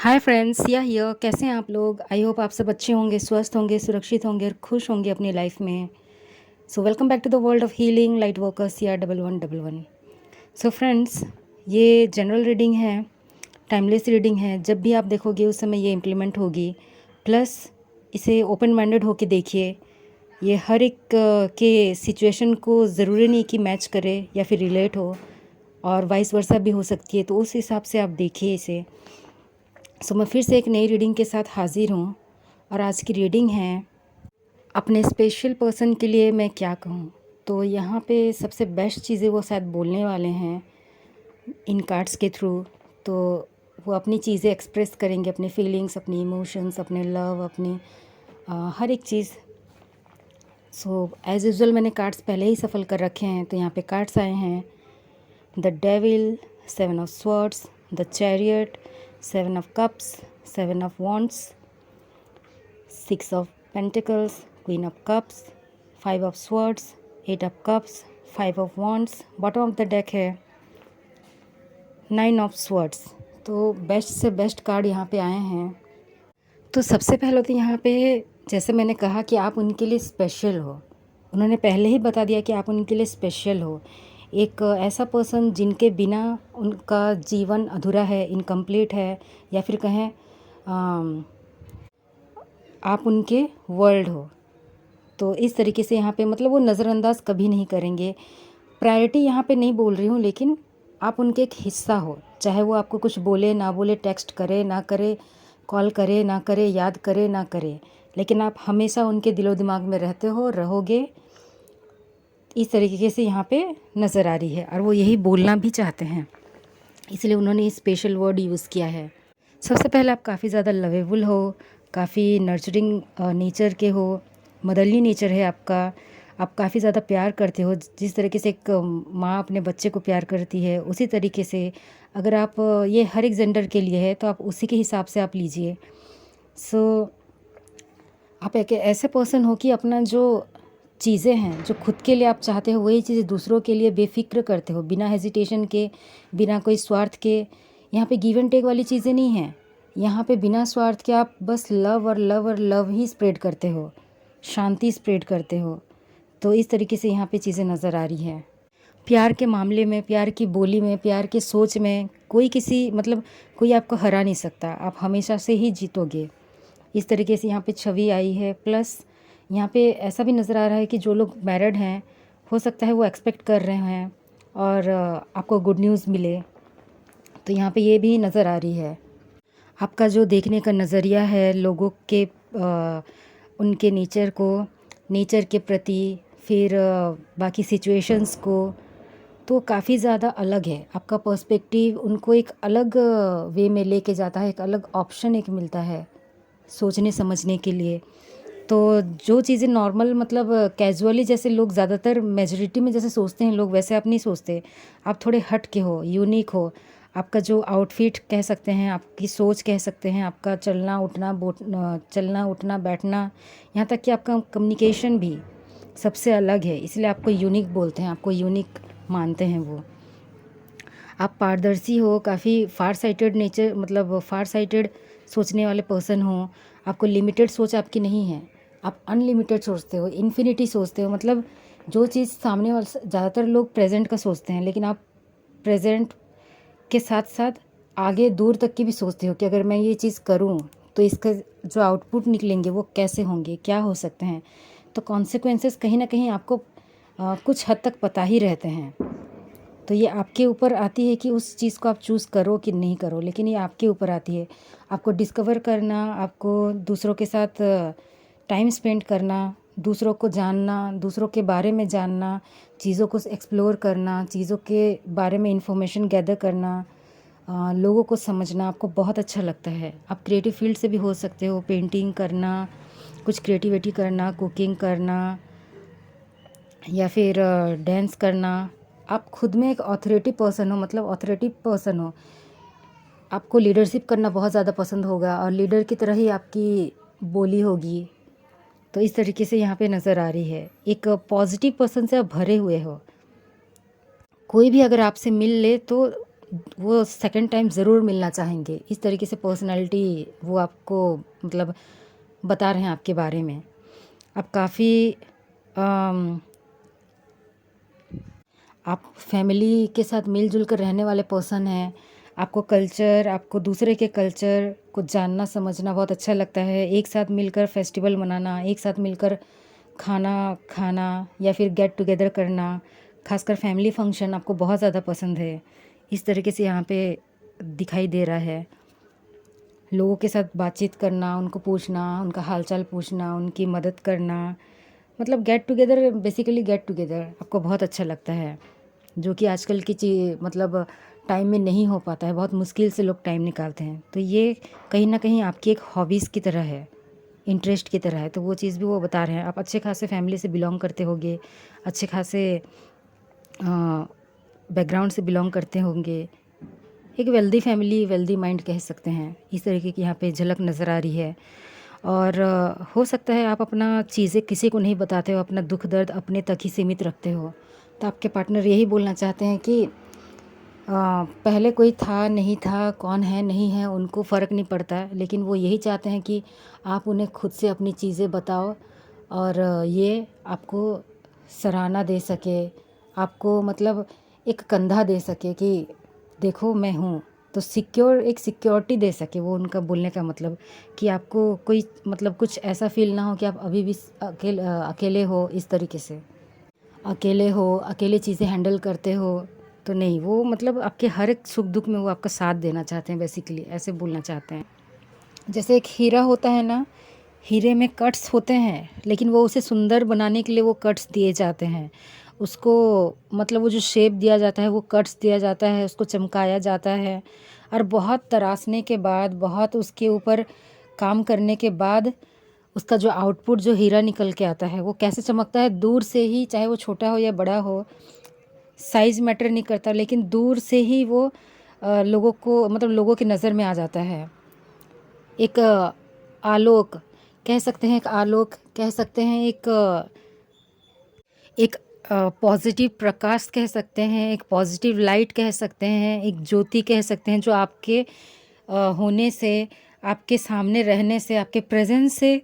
Hi friends, या here कैसे हैं आप लोग। आई होप आप सब अच्छे होंगे, स्वस्थ होंगे, सुरक्षित होंगे और खुश होंगे अपनी लाइफ में। So welcome back to the world of healing light workers या 1111। सो फ्रेंड्स, ये जनरल रीडिंग है, टाइमलेस रीडिंग है। जब भी आप देखोगे उस समय ये इम्प्लीमेंट होगी। प्लस इसे ओपन माइंडेड होके देखिए। ये हर एक के सिचुएशन को ज़रूरी नहीं कि मैच करे या फिर रिलेट हो, और वाइस वर्सा भी हो सकती है। तो उस हिसाब से आप देखिए इसे। सो मैं फिर से एक नई रीडिंग के साथ हाजिर हूँ, और आज की रीडिंग है अपने स्पेशल पर्सन के लिए मैं क्या कहूँ। तो यहाँ पे सबसे बेस्ट चीज़ें वो शायद बोलने वाले हैं इन कार्ड्स के थ्रू। तो वो अपनी चीज़ें एक्सप्रेस करेंगे, अपने फीलिंग्स, अपनी इमोशंस, अपने लव, अपनी हर एक चीज़। सो एज़ यूजुअल मैंने कार्ड्स पहले ही सफल कर रखे हैं। तो यहाँ पे कार्ड्स आए हैं the devil, 7 of swords, the chariot, 7 of cups, 7 of wands, 6 of Pentacles, Queen of Cups, 5 of Swords, 8 of Cups, 5 of Wands। Bottom of the deck है 9 of Swords। तो बेस्ट से बेस्ट कार्ड यहाँ पे आए हैं। तो सबसे पहले तो यहाँ पे जैसे मैंने कहा कि आप उनके लिए स्पेशल हो। उन्होंने पहले ही बता दिया कि आप उनके लिए स्पेशल हो। एक ऐसा पर्सन जिनके बिना उनका जीवन अधूरा है, इनकम्प्लीट है, या फिर कहें आप उनके वर्ल्ड हो। तो इस तरीके से यहाँ पे मतलब वो नज़रअंदाज कभी नहीं करेंगे। प्रायोरिटी यहाँ पे नहीं बोल रही हूँ, लेकिन आप उनके एक हिस्सा हो। चाहे वो आपको कुछ बोले ना बोले, टेक्स्ट करे ना करे, कॉल करे ना करे, याद करे ना करे, लेकिन आप हमेशा उनके दिलो दिमाग में रहते हो, रहोगे। इस तरीके से यहाँ पे नज़र आ रही है, और वो यही बोलना भी चाहते हैं, इसलिए उन्होंने स्पेशल वर्ड यूज़ किया है। सबसे पहले आप काफ़ी ज़्यादा लवेबल हो, काफ़ी नर्चरिंग नेचर के हो, मदरली नेचर है आपका। आप काफ़ी ज़्यादा प्यार करते हो। जिस तरीके से एक माँ अपने बच्चे को प्यार करती है, उसी तरीके से अगर आप ये हर एक जेंडर के लिए है तो आप उसी के हिसाब से आप लीजिए। सो आप एक ऐसे पर्सन हो कि अपना जो चीज़ें हैं, जो खुद के लिए आप चाहते हो, वही चीज़ें दूसरों के लिए बेफिक्र करते हो, बिना हेजिटेशन के, बिना कोई स्वार्थ के। यहाँ पे गिव एंड टेक वाली चीज़ें नहीं हैं। यहाँ पे बिना स्वार्थ के आप बस लव और लव और लव ही स्प्रेड करते हो, शांति स्प्रेड करते हो। तो इस तरीके से यहाँ पे चीज़ें नज़र आ रही हैं। प्यार के मामले में, प्यार की बोली में, प्यार के सोच में कोई किसी मतलब कोई आपको हरा नहीं सकता। आप हमेशा से ही जीतोगे। इस तरीके से यहाँ पे छवि आई है। प्लस यहाँ पे ऐसा भी नज़र आ रहा है कि जो लोग मैरिड हैं, हो सकता है वो एक्सपेक्ट कर रहे हैं और आपको गुड न्यूज़ मिले। तो यहाँ पे ये भी नज़र आ रही है। आपका जो देखने का नज़रिया है लोगों के उनके नेचर को, नेचर के प्रति, फिर बाकी सिचुएशंस को, तो काफ़ी ज़्यादा अलग है। आपका पर्सपेक्टिव उनको एक अलग वे में लेके जाता है, एक अलग ऑप्शन एक मिलता है सोचने समझने के लिए। तो जो चीज़ें नॉर्मल मतलब कैजुअली जैसे लोग ज़्यादातर मेजॉरिटी में जैसे सोचते हैं लोग, वैसे आप नहीं सोचते। आप थोड़े हट के हो, यूनिक हो। आपका जो आउटफिट कह सकते हैं, आपकी सोच कह सकते हैं, आपका चलना उठना बैठना, यहाँ तक कि आपका कम्युनिकेशन भी सबसे अलग है। इसलिए आपको यूनिक बोलते हैं, आपको यूनिक मानते हैं वो। आप पारदर्शी हो, काफ़ी फार साइटेड नेचर, मतलब फार साइटेड सोचने वाले पर्सन हो। आपको लिमिटेड सोच आपकी नहीं है, आप अनलिमिटेड सोचते हो, इन्फिनिटी सोचते हो। मतलब जो चीज़ सामने वाले, ज़्यादातर लोग प्रेजेंट का सोचते हैं, लेकिन आप प्रेजेंट के साथ साथ आगे दूर तक की भी सोचते हो कि अगर मैं ये चीज़ करूँ तो इसका जो आउटपुट निकलेंगे वो कैसे होंगे, क्या हो सकते हैं। तो कॉन्सिक्वेंसेस कहीं ना कहीं आपको कुछ हद तक पता ही रहते हैं। तो ये आपके ऊपर आती है कि उस चीज़ को आप चूज़ करो कि नहीं करो, लेकिन ये आपके ऊपर आती है। आपको डिस्कवर करना, आपको दूसरों के साथ टाइम स्पेंड करना, दूसरों को जानना, दूसरों के बारे में जानना, चीज़ों को एक्सप्लोर करना, चीज़ों के बारे में इंफॉर्मेशन गैदर करना, लोगों को समझना आपको बहुत अच्छा लगता है। आप क्रिएटिव फील्ड से भी हो सकते हो, पेंटिंग करना, कुछ क्रिएटिविटी करना, कुकिंग करना, या फिर डांस करना। आप खुद में एक ऑथोरिटी पर्सन हो, मतलब ऑथोरिटी पर्सन हो। आपको लीडरशिप करना बहुत ज़्यादा पसंद होगा, और लीडर की तरह ही आपकी बोली होगी। तो इस तरीके से यहाँ पे नज़र आ रही है। एक पॉजिटिव पर्सन से आप भरे हुए हो। कोई भी अगर आपसे मिल ले तो वो सेकंड टाइम ज़रूर मिलना चाहेंगे। इस तरीके से पर्सनैलिटी वो आपको मतलब बता रहे हैं आपके बारे में। आप काफ़ी आप फैमिली के साथ मिलजुल कर रहने वाले पर्सन हैं। आपको दूसरे के कल्चर को जानना समझना बहुत अच्छा लगता है। एक साथ मिलकर फेस्टिवल मनाना, एक साथ मिलकर खाना खाना या फिर गेट टुगेदर करना, खासकर फैमिली फंक्शन आपको बहुत ज़्यादा पसंद है। इस तरीके से यहाँ पे दिखाई दे रहा है। लोगों के साथ बातचीत करना, उनको पूछना, उनका हालचाल पूछना, उनकी मदद करना, मतलब get together, basically get together आपको बहुत अच्छा लगता है, जो कि आजकल की मतलब टाइम में नहीं हो पाता है। बहुत मुश्किल से लोग टाइम निकालते हैं। तो ये कहीं ना कहीं आपकी एक हॉबीज़ की तरह है, इंटरेस्ट की तरह है। तो वो चीज़ भी वो बता रहे हैं। आप अच्छे खासे फैमिली से बिलोंग करते होंगे, अच्छे खासे बैकग्राउंड से बिलोंग करते होंगे। एक वेल्दी फैमिली, वेल्दी माइंड कह सकते हैं। इस तरीके की यहाँ पे झलक नज़र आ रही है। और हो सकता है आप अपना चीज़ें किसी को नहीं बताते हो, अपना दुख दर्द अपने तक ही सीमित रखते हो। तो आपके पार्टनर यही बोलना चाहते हैं कि पहले कोई था नहीं था, कौन है नहीं है, उनको फ़र्क नहीं पड़ता, लेकिन वो यही चाहते हैं कि आप उन्हें खुद से अपनी चीज़ें बताओ और ये आपको सराहना दे सके, आपको मतलब एक कंधा दे सके कि देखो मैं हूँ। तो एक सिक्योरिटी दे सके। वो उनका बोलने का मतलब कि आपको कोई मतलब कुछ ऐसा फ़ील ना हो कि आप अभी भी अकेले हो। इस तरीके से अकेले हो, अकेले चीज़ें हैंडल करते हो, तो नहीं, वो मतलब आपके हर एक सुख दुख में वो आपका साथ देना चाहते हैं, बेसिकली ऐसे बोलना चाहते हैं। जैसे एक हीरा होता है ना, हीरे में कट्स होते हैं, लेकिन वो उसे सुंदर बनाने के लिए वो कट्स दिए जाते हैं। उसको मतलब वो जो शेप दिया जाता है, वो कट्स दिया जाता है, उसको चमकाया जाता है। और बहुत तराशने के बाद, बहुत उसके ऊपर काम करने के बाद उसका जो आउटपुट, जो हीरा निकल के आता है, वो कैसे चमकता है दूर से ही, चाहे वो छोटा हो या बड़ा हो, साइज़ मैटर नहीं करता, लेकिन दूर से ही वो लोगों को मतलब लोगों की नज़र में आ जाता है। एक आलोक कह सकते हैं, एक आलोक कह सकते हैं, एक पॉजिटिव प्रकाश कह सकते हैं, एक पॉजिटिव लाइट कह सकते हैं, एक ज्योति कह सकते हैं, जो आपके होने से, आपके सामने रहने से, आपके प्रेजेंस से,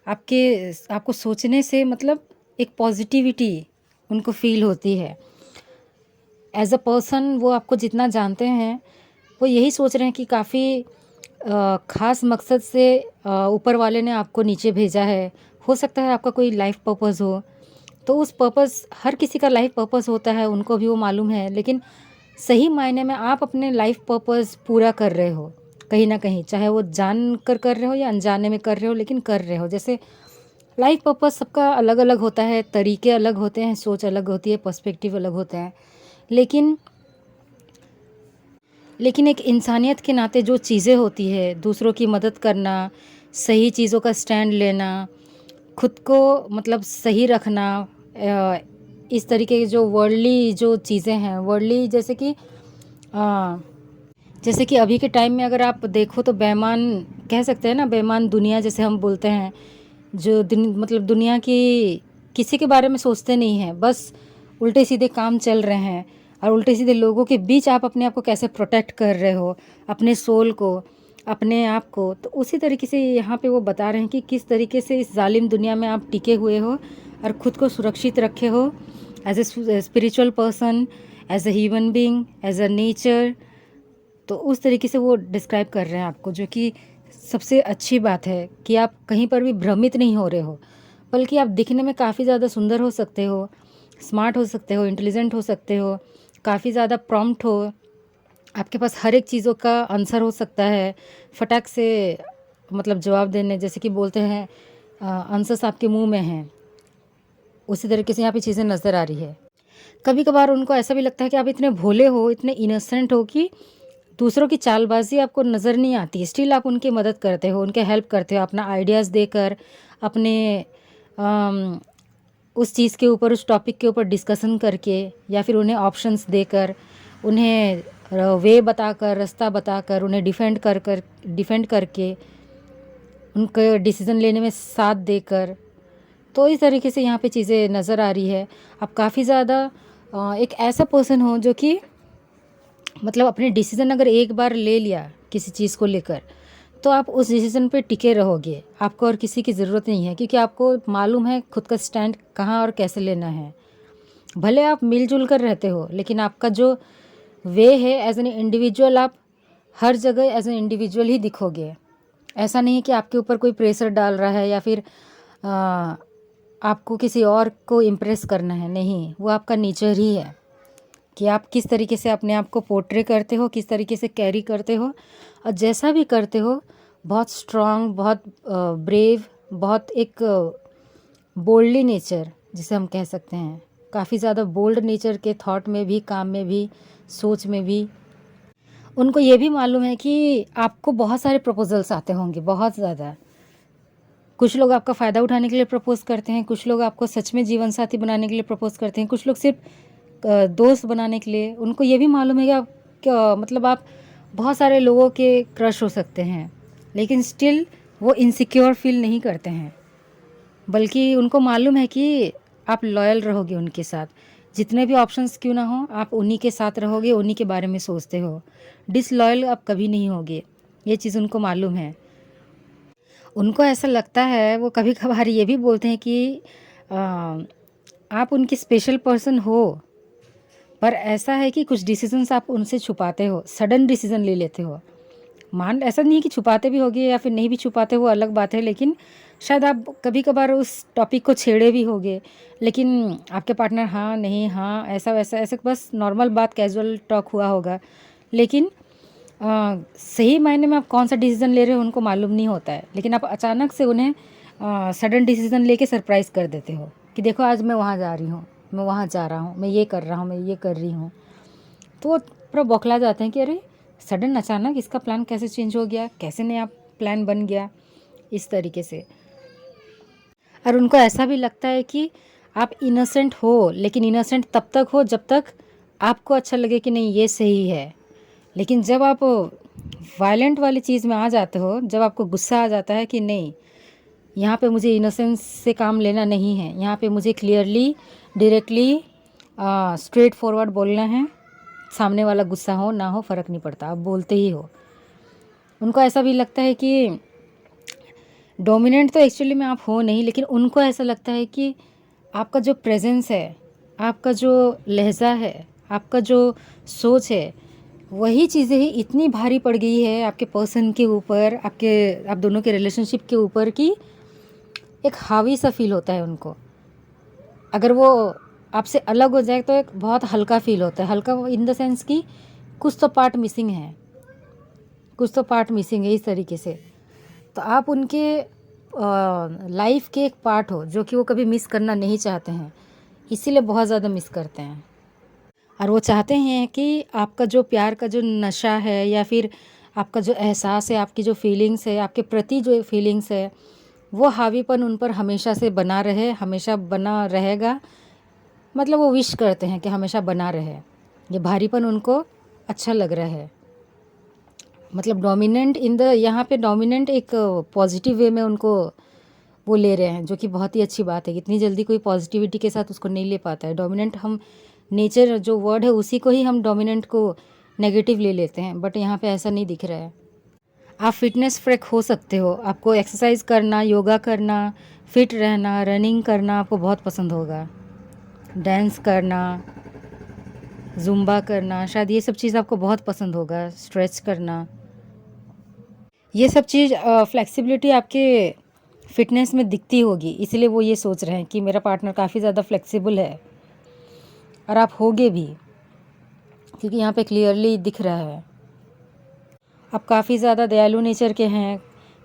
आपको सोचने से मतलब एक पॉजिटिविटी उनको फील होती है। एज अ पर्सन वो आपको जितना जानते हैं, वो यही सोच रहे हैं कि काफ़ी ख़ास मकसद से ऊपर वाले ने आपको नीचे भेजा है। हो सकता है आपका कोई लाइफ पर्पस हो, तो उस पर्पस, हर किसी का लाइफ पर्पस होता है, उनको भी वो मालूम है, लेकिन सही मायने में आप अपने लाइफ पर्पस पूरा कर रहे हो कहीं ना कहीं, चाहे वो जान कर रहे हो या अनजाने में कर रहे हो, लेकिन कर रहे हो। जैसे लाइफ पर्पस सबका अलग अलग होता है, तरीके अलग होते हैं, सोच अलग होती है, पर्सपेक्टिव अलग होते हैं, लेकिन एक इंसानियत के नाते जो चीज़ें होती है, दूसरों की मदद करना, सही चीज़ों का स्टैंड लेना, खुद को मतलब सही रखना, इस तरीके की जो वर्ल्डली जो चीज़ें हैं, वर्ल्डली जैसे कि अभी के टाइम में अगर आप देखो तो बेईमान कह सकते हैं ना, बेईमान दुनिया जैसे हम बोलते हैं, जो मतलब दुनिया की किसी के बारे में सोचते नहीं हैं, बस उल्टे सीधे काम चल रहे हैं। और उल्टे सीधे लोगों के बीच आप अपने आप को कैसे प्रोटेक्ट कर रहे हो, अपने सोल को, अपने आप को। तो उसी तरीके से यहाँ पे वो बता रहे हैं कि किस तरीके से इस जालिम दुनिया में आप टिके हुए हो और ख़ुद को सुरक्षित रखे हो, as a spiritual person, as a human being, as a nature. तो उस तरीके से वो डिस्क्राइब कर रहे हैं आपको, जो कि सबसे अच्छी बात है कि आप कहीं पर भी भ्रमित नहीं हो रहे हो, बल्कि आप दिखने में काफ़ी ज़्यादा सुंदर हो सकते हो, स्मार्ट हो सकते हो, इंटेलिजेंट हो सकते हो, काफ़ी ज़्यादा प्रॉम्प्ट हो, आपके पास हर एक चीज़ों का आंसर हो सकता है, फटाक से मतलब जवाब देने, जैसे कि बोलते हैं आंसर्स आपके मुंह में हैं, उसी तरीके से यहाँ पे चीज़ें नज़र आ रही है। कभी कभार उनको ऐसा भी लगता है कि आप इतने भोले हो, इतने इनोसेंट हो कि दूसरों की चालबाजी आपको नज़र नहीं आती, स्टिल आप उनकी मदद करते हो, उनके हेल्प करते हो, अपना आइडियाज़ देकर, अपने उस चीज़ के ऊपर, उस टॉपिक के ऊपर डिस्कशन करके, या फिर उन्हें ऑप्शंस देकर, उन्हें वे बताकर, रास्ता बताकर, उन्हें डिफेंड करके, उनके डिसीज़न लेने में साथ देकर। तो इस तरीके से यहाँ पे चीज़ें नज़र आ रही है। आप काफ़ी ज़्यादा एक ऐसा पर्सन हो जो कि मतलब अपने डिसीज़न अगर एक बार ले लिया किसी चीज़ को लेकर, तो आप उस डिसीज़न पे टिके रहोगे। आपको और किसी की ज़रूरत नहीं है, क्योंकि आपको मालूम है खुद का स्टैंड कहाँ और कैसे लेना है। भले आप मिलजुल कर रहते हो, लेकिन आपका जो वे है एज एन इंडिविजुअल, आप हर जगह एज एन इंडिविजुअल ही दिखोगे। ऐसा नहीं है कि आपके ऊपर कोई प्रेशर डाल रहा है या फिर आपको किसी और को इम्प्रेस करना है। नहीं, वो आपका नेचर ही है कि आप किस तरीके से अपने आप को पोर्ट्रे करते हो, किस तरीके से कैरी करते हो, और जैसा भी करते हो बहुत स्ट्रांग, बहुत ब्रेव, बहुत एक बोल्डली नेचर जिसे हम कह सकते हैं, काफ़ी ज़्यादा बोल्ड नेचर के थॉट में भी, काम में भी, सोच में भी। उनको ये भी मालूम है कि आपको बहुत सारे प्रपोजल्स आते होंगे, बहुत ज़्यादा। कुछ लोग आपका फ़ायदा उठाने के लिए प्रपोज़ करते हैं, कुछ लोग आपको सच में जीवन साथी बनाने के लिए प्रपोज़ करते हैं, कुछ लोग सिर्फ दोस्त बनाने के लिए। उनको ये भी मालूम है कि आप मतलब आप बहुत सारे लोगों के क्रश हो सकते हैं, लेकिन स्टिल वो इनसिक्योर फील नहीं करते हैं, बल्कि उनको मालूम है कि आप लॉयल रहोगे उनके साथ। जितने भी ऑप्शंस क्यों ना हो, आप उन्हीं के साथ रहोगे, उन्हीं के बारे में सोचते हो। डिसलॉयल आप कभी नहीं होगे, ये चीज़ उनको मालूम है। उनको ऐसा लगता है, वो कभी कभार ये भी बोलते हैं कि आप उनकी स्पेशल पर्सन हो, पर ऐसा है कि कुछ डिसीजंस आप उनसे छुपाते हो, सडन डिसीजन ले लेते हो। ऐसा नहीं है कि छुपाते भी होगे या फिर नहीं भी छुपाते, वो अलग बात है, लेकिन शायद आप कभी कभार उस टॉपिक को छेड़े भी होगे, लेकिन आपके पार्टनर हाँ नहीं हाँ ऐसा वैसा ऐसा बस नॉर्मल बात, कैजुअल टॉक हुआ होगा, लेकिन सही मायने में आप कौन सा डिसीज़न ले रहे हो उनको मालूम नहीं होता है। लेकिन आप अचानक से उन्हें सडन डिसीज़न लेके सरप्राइज़ कर देते हो कि देखो आज मैं वहाँ जा रही हूँ, मैं वहाँ जा रहा हूँ, मैं ये कर रहा हूँ, मैं ये कर रही हूँ। तो वो पूरा बौखला जाते हैं कि अरे सडन अचानक इसका प्लान कैसे चेंज हो गया, कैसे नया प्लान बन गया, इस तरीके से। और उनको ऐसा भी लगता है कि आप इनोसेंट हो, लेकिन इनोसेंट तब तक हो जब तक आपको अच्छा लगे कि नहीं ये सही है। लेकिन जब आप वायलेंट वाली चीज़ में आ जाते हो, जब आपको गुस्सा आ जाता है कि नहीं यहाँ पे मुझे इनोसेंस से काम लेना नहीं है, यहाँ पे मुझे क्लियरली, डायरेक्टली, स्ट्रेट फॉरवर्ड बोलना है, सामने वाला गुस्सा हो ना हो फ़र्क नहीं पड़ता, आप बोलते ही हो। उनको ऐसा भी लगता है कि डोमिनेंट तो एक्चुअली में आप हो नहीं, लेकिन उनको ऐसा लगता है कि आपका जो प्रेजेंस है, आपका जो लहजा है, आपका जो सोच है, वही चीज़ें ही इतनी भारी पड़ गई है आपके पर्सन के ऊपर, आप दोनों के रिलेशनशिप के ऊपर, कि एक हावी सा फील होता है उनको। अगर वो आपसे अलग हो जाए तो एक बहुत हल्का फील होता है, हल्का इन द सेंस कि कुछ तो पार्ट मिसिंग है, कुछ तो पार्ट मिसिंग है, इस तरीके से। तो आप उनके लाइफ के एक पार्ट हो जो कि वो कभी मिस करना नहीं चाहते हैं, इसीलिए बहुत ज़्यादा मिस करते हैं। और वो चाहते हैं कि आपका जो प्यार का जो नशा है, या फिर आपका जो एहसास है, आपकी जो फीलिंग्स है, आपके प्रति जो फीलिंग्स है, वो हावीपन उन पर हमेशा से बना रहे, हमेशा बना रहेगा। मतलब वो विश करते हैं कि हमेशा बना रहे। ये भारीपन उनको अच्छा लग रहा है। मतलब डोमिनेंट यहाँ पे डोमिनेंट एक पॉजिटिव वे में उनको वो ले रहे हैं, जो कि बहुत ही अच्छी बात है। इतनी जल्दी कोई पॉजिटिविटी के साथ उसको नहीं ले पाता है। डोमिनेंट हम नेचर जो वर्ड है उसी को ही हम डोमिनेंट को नेगेटिव ले लेते हैं, बट यहाँ पे ऐसा नहीं दिख रहा है। आप फिटनेस फ्रेक हो सकते हो, आपको एक्सरसाइज करना, योगा करना, फिट रहना, रनिंग करना आपको बहुत पसंद होगा, डांस करना, जुम्बा करना, शायद ये सब चीज़ आपको बहुत पसंद होगा, स्ट्रेच करना। ये सब चीज़ फ्लेक्सिबिलिटी आपके फिटनेस में दिखती होगी, इसलिए वो ये सोच रहे हैं कि मेरा पार्टनर काफ़ी ज़्यादा फ्लेक्सिबल है। और आप होगे भी, क्योंकि यहाँ पे क्लियरली दिख रहा है। आप काफ़ी ज़्यादा दयालु नेचर के हैं,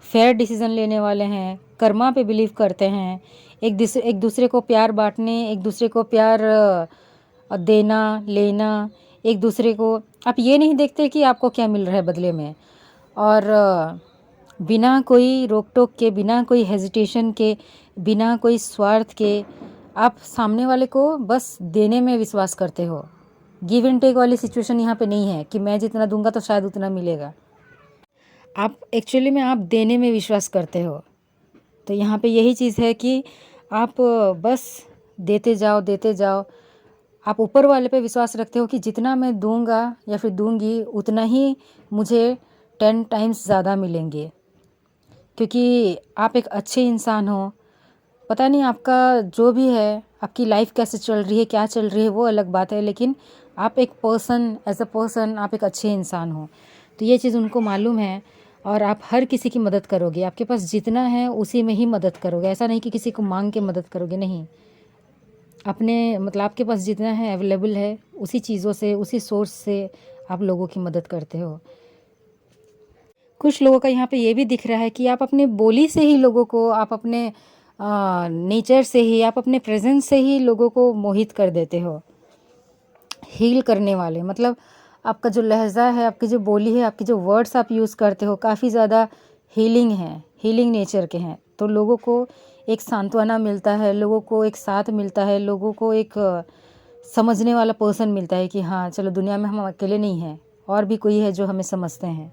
फेयर डिसीज़न लेने वाले हैं, कर्मा पे बिलीव करते हैं, एक दूसरे को प्यार बांटने, एक दूसरे को प्यार देना लेना, एक दूसरे को आप ये नहीं देखते कि आपको क्या मिल रहा है बदले में। और बिना कोई रोक टोक के, बिना कोई हेजिटेशन के, बिना कोई स्वार्थ के आप सामने वाले को बस देने में विश्वास करते हो। गिव एंड टेक वाली सिचुएशन यहाँ पे नहीं है कि मैं जितना दूंगा तो शायद उतना मिलेगा। आप एक्चुअली में आप देने में विश्वास करते हो। तो यहाँ पे यही चीज़ है कि आप बस देते जाओ देते जाओ। आप ऊपर वाले पे विश्वास रखते हो कि जितना मैं दूंगा या फिर दूंगी उतना ही मुझे 10 टाइम्स ज़्यादा मिलेंगे, क्योंकि आप एक अच्छे इंसान हो। पता नहीं आपका जो भी है, आपकी लाइफ कैसे चल रही है, क्या चल रही है, वो अलग बात है, लेकिन आप एक पर्सन, एज अ पर्सन आप एक अच्छे इंसान हो। तो ये चीज़ उनको मालूम है और आप हर किसी की मदद करोगे। आपके पास जितना है उसी में ही मदद करोगे, ऐसा नहीं कि किसी को मांग के मदद करोगे, नहीं। अपने मतलब आपके पास जितना है अवेलेबल है उसी चीज़ों से, उसी सोर्स से आप लोगों की मदद करते हो। कुछ लोगों का यहाँ पे ये भी दिख रहा है कि आप अपनी बोली से ही लोगों को, आप अपने नेचर से ही, आप अपने प्रेजेंस से ही लोगों को मोहित कर देते हो। हील करने वाले मतलब आपका जो लहजा है, आपकी जो बोली है, आपकी जो वर्ड्स आप यूज़ करते हो काफ़ी ज़्यादा हीलिंग है, हीलिंग नेचर के हैं। तो लोगों को एक सांत्वना मिलता है, लोगों को एक साथ मिलता है, लोगों को एक समझने वाला पर्सन मिलता है कि हाँ चलो दुनिया में हम अकेले नहीं हैं, और भी कोई है जो हमें समझते हैं।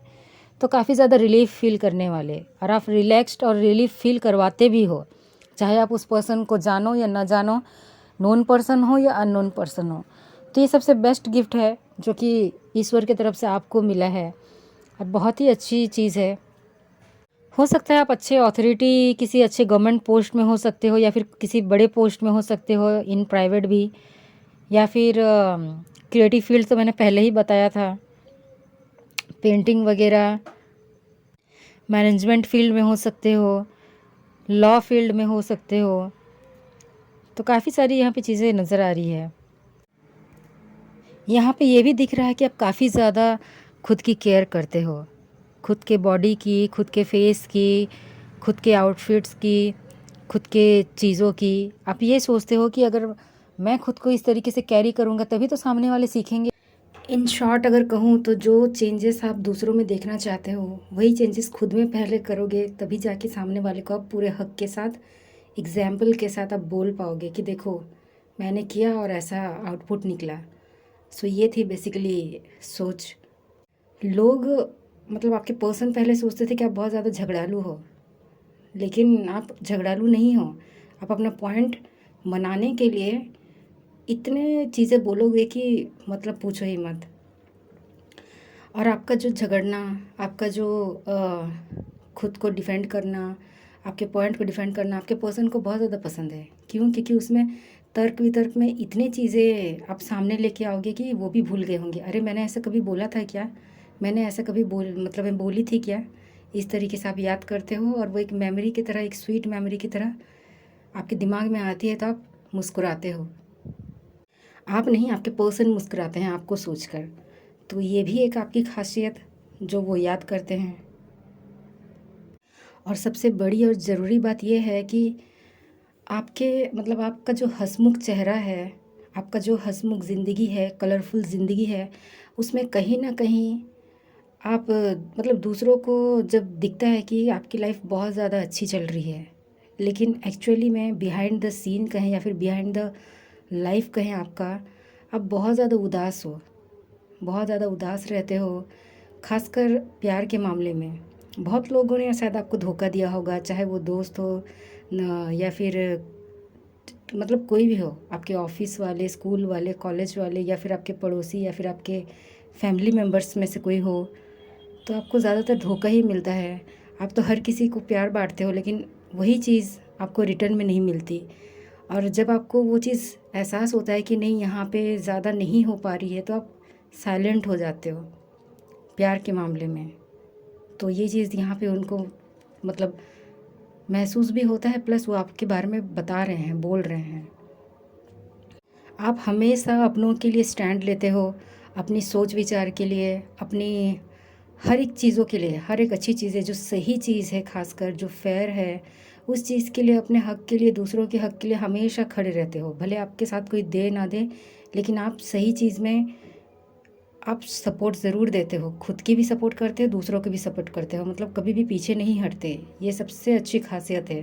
तो काफ़ी ज़्यादा रिलीफ फील करने वाले, और आप रिलैक्स्ड और रिलीफ फील करवाते भी हो, चाहे आप उस पर्सन को जानो या ना जानो, नोन पर्सन हो या अननोन पर्सन हो। तो ये सबसे बेस्ट गिफ्ट है जो कि ईश्वर की तरफ से आपको मिला है, और बहुत ही अच्छी चीज़ है। हो सकता है आप अच्छे अथॉरिटी, किसी अच्छे गवर्नमेंट पोस्ट में हो सकते हो, या फिर किसी बड़े पोस्ट में हो सकते हो, इन प्राइवेट भी, या फिर क्रिएटिव फील्ड तो मैंने पहले ही बताया था, पेंटिंग वगैरह, मैनेजमेंट फील्ड में हो सकते हो, लॉ फील्ड में हो सकते हो। तो काफ़ी सारी यहाँ पे चीज़ें नज़र आ रही है। यहाँ पे ये भी दिख रहा है कि आप काफ़ी ज़्यादा खुद की केयर करते हो, खुद के बॉडी की, खुद के फेस की, खुद के आउटफिट्स की, खुद के चीज़ों की। आप ये सोचते हो कि अगर मैं खुद को इस तरीके से कैरी करूँगा तभी तो सामने वाले सीखेंगे। इन शॉर्ट अगर कहूँ तो जो चेंजेस आप दूसरों में देखना चाहते हो वही चेंजेस खुद में पहले करोगे, तभी जाके सामने वाले को आप पूरे हक के साथ, एग्जाम्पल के साथ आप बोल पाओगे कि देखो मैंने किया और ऐसा आउटपुट निकला। सो ये थी बेसिकली सोच। लोग मतलब आपके पर्सन पहले सोचते थे कि आप बहुत ज़्यादा झगड़ालू हो, लेकिन आप झगड़ालू नहीं हो। आप अपना पॉइंट मनाने के लिए इतने चीज़ें बोलोगे कि मतलब पूछो ही मत। और आपका जो झगड़ना, आपका जो खुद को डिफेंड करना, आपके पॉइंट को डिफेंड करना आपके पर्सन को बहुत ज़्यादा पसंद है। क्यों? क्योंकि उसमें तर्क वितर्क में इतनी चीज़ें आप सामने लेके आओगे कि वो भी भूल गए होंगे, अरे मैंने ऐसा कभी बोला था क्या, मैंने ऐसा कभी मतलब मैं बोली थी क्या। इस तरीके से आप याद करते हो और वो एक मेमोरी की तरह, एक स्वीट मेमोरी की तरह आपके दिमाग में आती है, तो आप मुस्कुराते हो। आप नहीं, आपके पर्सन मुस्कुराते हैं आपको सोचकर। तो ये भी एक आपकी खासियत जो वो याद करते हैं। और सबसे बड़ी और ज़रूरी बात यह है कि आपके मतलब आपका जो हंसमुख चेहरा है, आपका जो हंसमुख ज़िंदगी है, कलरफुल ज़िंदगी है, उसमें कहीं ना कहीं आप मतलब दूसरों को जब दिखता है कि आपकी लाइफ बहुत ज़्यादा अच्छी चल रही है, लेकिन एक्चुअली में बिहाइंड द सीन कहें या फिर बिहाइंड द लाइफ कहें आपका, आप बहुत ज़्यादा उदास हो, बहुत ज़्यादा उदास रहते हो। खासकर प्यार के मामले में बहुत लोगों ने शायद आपको धोखा दिया होगा, चाहे वो दोस्त हो या फिर मतलब कोई भी हो, आपके ऑफिस वाले, स्कूल वाले, कॉलेज वाले, या फिर आपके पड़ोसी, या फिर आपके फैमिली मेम्बर्स में से कोई हो। तो आपको ज़्यादातर धोखा ही मिलता है। आप तो हर किसी को प्यार बांटते हो, लेकिन वही चीज़ आपको रिटर्न में नहीं मिलती। और जब आपको वो चीज़ एहसास होता है कि नहीं यहाँ पे ज़्यादा नहीं हो पा रही है, तो आप साइलेंट हो जाते हो प्यार के मामले में। तो ये चीज़ यहाँ पे उनको मतलब महसूस भी होता है, प्लस वो आपके बारे में बता रहे हैं, बोल रहे हैं। आप हमेशा अपनों के लिए स्टैंड लेते हो, अपनी सोच विचार के लिए, अपनी हर एक चीज़ों के लिए, हर एक अच्छी चीज़ है जो सही चीज़ है, खासकर जो फेयर है, उस चीज़ के लिए, अपने हक के लिए, दूसरों के हक के लिए हमेशा खड़े रहते हो। भले आपके साथ कोई दे ना दे, लेकिन आप सही चीज़ में आप सपोर्ट ज़रूर देते हो, खुद की भी सपोर्ट करते हो, दूसरों की भी सपोर्ट करते हो, मतलब कभी भी पीछे नहीं हटते। ये सबसे अच्छी खासियत है।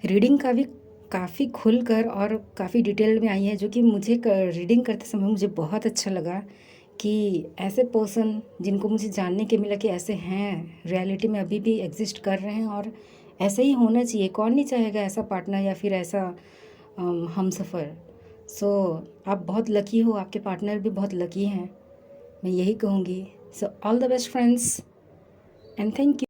रीडिंग का भी काफ़ी खुलकर और काफ़ी डिटेल में आई है, जो कि मुझे रीडिंग करते समय मुझे बहुत अच्छा लगा कि ऐसे पर्सन जिनको मुझे जानने के मिला कि ऐसे हैं, रियलिटी में अभी भी एग्जिस्ट कर रहे हैं, और ऐसा ही होना चाहिए। कौन नहीं चाहेगा ऐसा पार्टनर या फिर ऐसा हमसफ़र। सो आप बहुत लकी हो, आपके पार्टनर भी बहुत लकी हैं, मैं यही कहूँगी। So all the best friends and thank you.